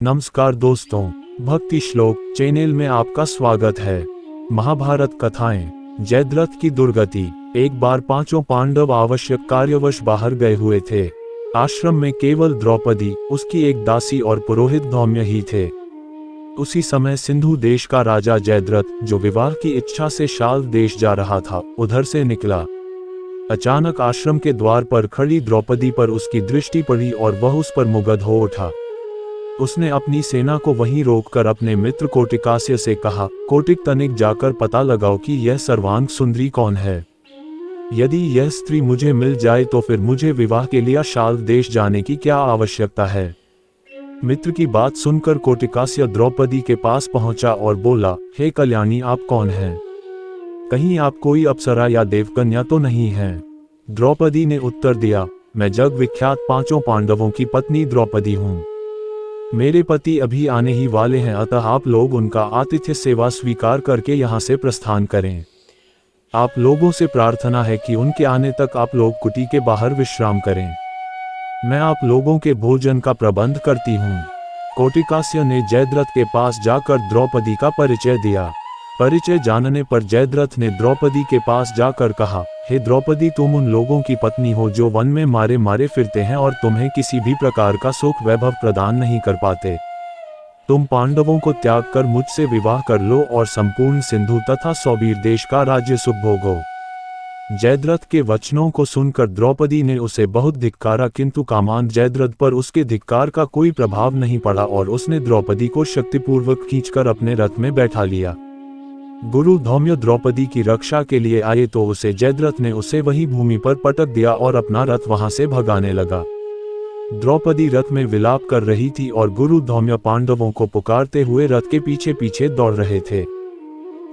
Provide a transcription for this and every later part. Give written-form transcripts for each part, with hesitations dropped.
नमस्कार दोस्तों, भक्ति श्लोक चैनल में आपका स्वागत है। महाभारत कथाएं। जयद्रथ की दुर्गति। एक बार पांचों पांडव आवश्यक कार्यवश बाहर गए हुए थे। आश्रम में केवल द्रौपदी, उसकी एक दासी और पुरोहित धौम्य ही थे। उसी समय सिंधु देश का राजा जयद्रथ, जो विवाह की इच्छा से शाल देश जा रहा था, उधर से निकला। अचानक आश्रम के द्वार पर खड़ी द्रौपदी पर उसकी दृष्टि पड़ी और वह उस पर मुग्ध हो उठा। उसने अपनी सेना को वहीं रोककर अपने मित्र कोटिकास्य से कहा, कोटिक तनिक जाकर पता लगाओ कि यह सर्वांग सुंदरी कौन है। यदि यह स्त्री मुझे मिल जाए तो फिर मुझे विवाह के लिए शाल देश जाने की क्या आवश्यकता है। मित्र की बात सुनकर कोटिकास्य द्रौपदी के पास पहुंचा और बोला, हे कल्याणी, आप कौन हैं? कहीं आप कोई अप्सरा या देवकन्या तो नहीं हैं? द्रौपदी ने उत्तर दिया, मैं जग विख्यात पांचों पांडवों की पत्नी द्रौपदी हूँ। मेरे पति अभी आने ही वाले हैं, अतः आप लोग उनका आतिथ्य सेवा स्वीकार करके यहाँ से प्रस्थान करें। आप लोगों से प्रार्थना है कि उनके आने तक आप लोग कुटी के बाहर विश्राम करें। मैं आप लोगों के भोजन का प्रबंध करती हूँ। कोटिकास्य ने जयद्रथ के पास जाकर द्रौपदी का परिचय दिया। परिचय जानने पर जयद्रथ ने द्रौपदी के पास जाकर कहा, हे द्रौपदी, तुम उन लोगों की पत्नी हो जो वन में मारे मारे फिरते हैं और तुम्हें किसी भी प्रकार का सुख वैभव प्रदान नहीं कर पाते। तुम पांडवों को त्याग कर मुझसे विवाह कर लो और संपूर्ण सिंधु तथा सौबीर देश का राज्य सुख भोगो। जयद्रथ के वचनों को सुनकर द्रौपदी ने उसे बहुत धिक्कारा, किंतु कामांध जयद्रथ पर उसके धिक्कार का कोई प्रभाव नहीं पड़ा और उसने द्रौपदी को शक्तिपूर्वक खींचकर अपने रथ में बैठा लिया। गुरु धौम्य द्रौपदी की रक्षा के लिए आए तो जयद्रथ ने उसे वही भूमि पर पटक दिया और अपना रथ वहां से भगाने लगा। द्रौपदी रथ में विलाप कर रही थी और गुरु धौम्य पांडवों को पुकारते हुए रथ के पीछे पीछे दौड़ रहे थे।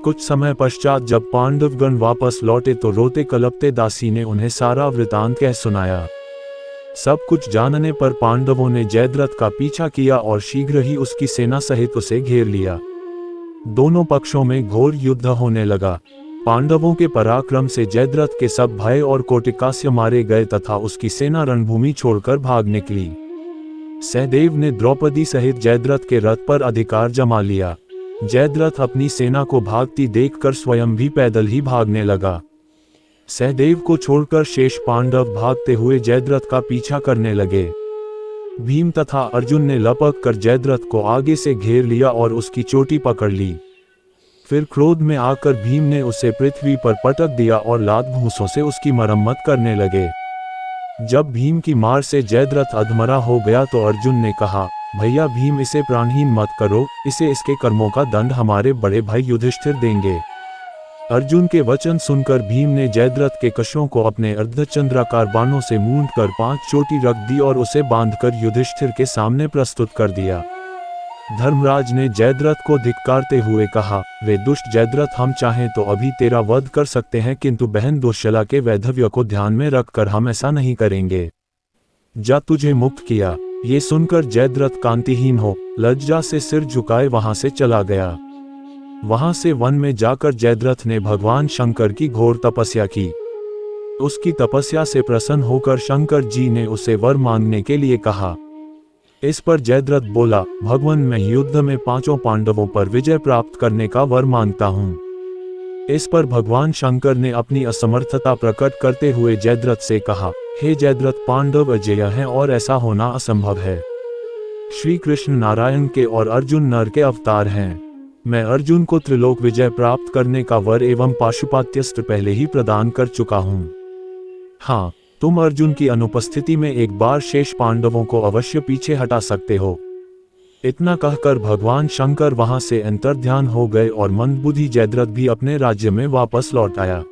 कुछ समय पश्चात जब पांडवगण वापस लौटे तो रोते कलपते दासी ने उन्हें सारा वृतांत कह सुनाया। सब कुछ जानने पर पांडवों ने जयद्रथ का पीछा किया और शीघ्र ही उसकी सेना सहित उसे घेर लिया। दोनों पक्षों में घोर युद्ध होने लगा। पांडवों के पराक्रम से जयद्रथ के सब भाई और कोटिकास्य मारे गए तथा उसकी सेना रणभूमि छोड़कर भाग निकली। सहदेव ने द्रौपदी सहित जयद्रथ के रथ पर अधिकार जमा लिया। जयद्रथ अपनी सेना को भागती देखकर स्वयं भी पैदल ही भागने लगा। सहदेव को छोड़कर शेष पांडव भागते हुए जयद्रथ का पीछा करने लगे। भीम तथा अर्जुन ने लपक कर जयद्रथ को आगे से घेर लिया और उसकी चोटी पकड़ ली। फिर क्रोध में आकर भीम ने उसे पृथ्वी पर पटक दिया और लात भूसों से उसकी मरम्मत करने लगे। जब भीम की मार से जयद्रथ अधमरा हो गया तो अर्जुन ने कहा, भैया भीम, इसे प्राणहीन मत करो, इसे इसके कर्मों का दंड हमारे बड़े भाई युधिष्ठिर देंगे। अर्जुन के वचन सुनकर भीम ने जयद्रथ के कशों को अपने अर्धचंद्राकार बाणों से मूंदकर 5 चोटी रख दी और उसे बांधकर युधिष्ठिर के सामने प्रस्तुत कर दिया। धर्मराज ने जयद्रथ को धिक्कारते हुए कहा, वे दुष्ट जयद्रथ, हम चाहें तो अभी तेरा वध कर सकते हैं, किंतु बहन दुश्शला के वैधव्य को ध्यान में रखकर हम ऐसा नहीं करेंगे। जा, तुझे मुक्त किया। ये सुनकर जयद्रथ कांतिहीन हो लज्जा से सिर झुकाए वहां से चला गया। वहां से वन में जाकर जयद्रथ ने भगवान शंकर की घोर तपस्या की। उसकी तपस्या से प्रसन्न होकर शंकर जी ने उसे वर मांगने के लिए कहा। इस पर जयद्रथ बोला, भगवान, मैं युद्ध में पांचों पांडवों पर विजय प्राप्त करने का वर मांगता हूँ। इस पर भगवान शंकर ने अपनी असमर्थता प्रकट करते हुए जयद्रथ से कहा, हे जयद्रथ, पांडव अजेय हैं और ऐसा होना असंभव है। श्री कृष्ण नारायण के और अर्जुन नर के अवतार हैं। मैं अर्जुन को त्रिलोक विजय प्राप्त करने का वर एवं पाशुपात्यस्त्र पहले ही प्रदान कर चुका हूँ। हाँ, तुम अर्जुन की अनुपस्थिति में एक बार शेष पांडवों को अवश्य पीछे हटा सकते हो। इतना कहकर भगवान शंकर वहां से अंतर्ध्यान हो गए और मंदबुद्धि जयद्रथ भी अपने राज्य में वापस लौट आया।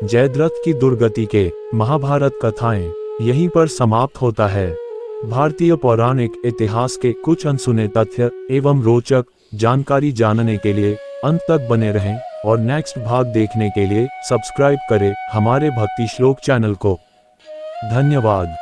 जयद्रथ की दुर्गति के महाभारत कथाएं यहीं पर समाप्त होता है। भारतीय पौराणिक इतिहास के कुछ अनसुने तथ्य एवं रोचक जानकारी जानने के लिए अंत तक बने रहें और नेक्स्ट भाग देखने के लिए सब्सक्राइब करें हमारे भक्ति श्लोक चैनल को। धन्यवाद।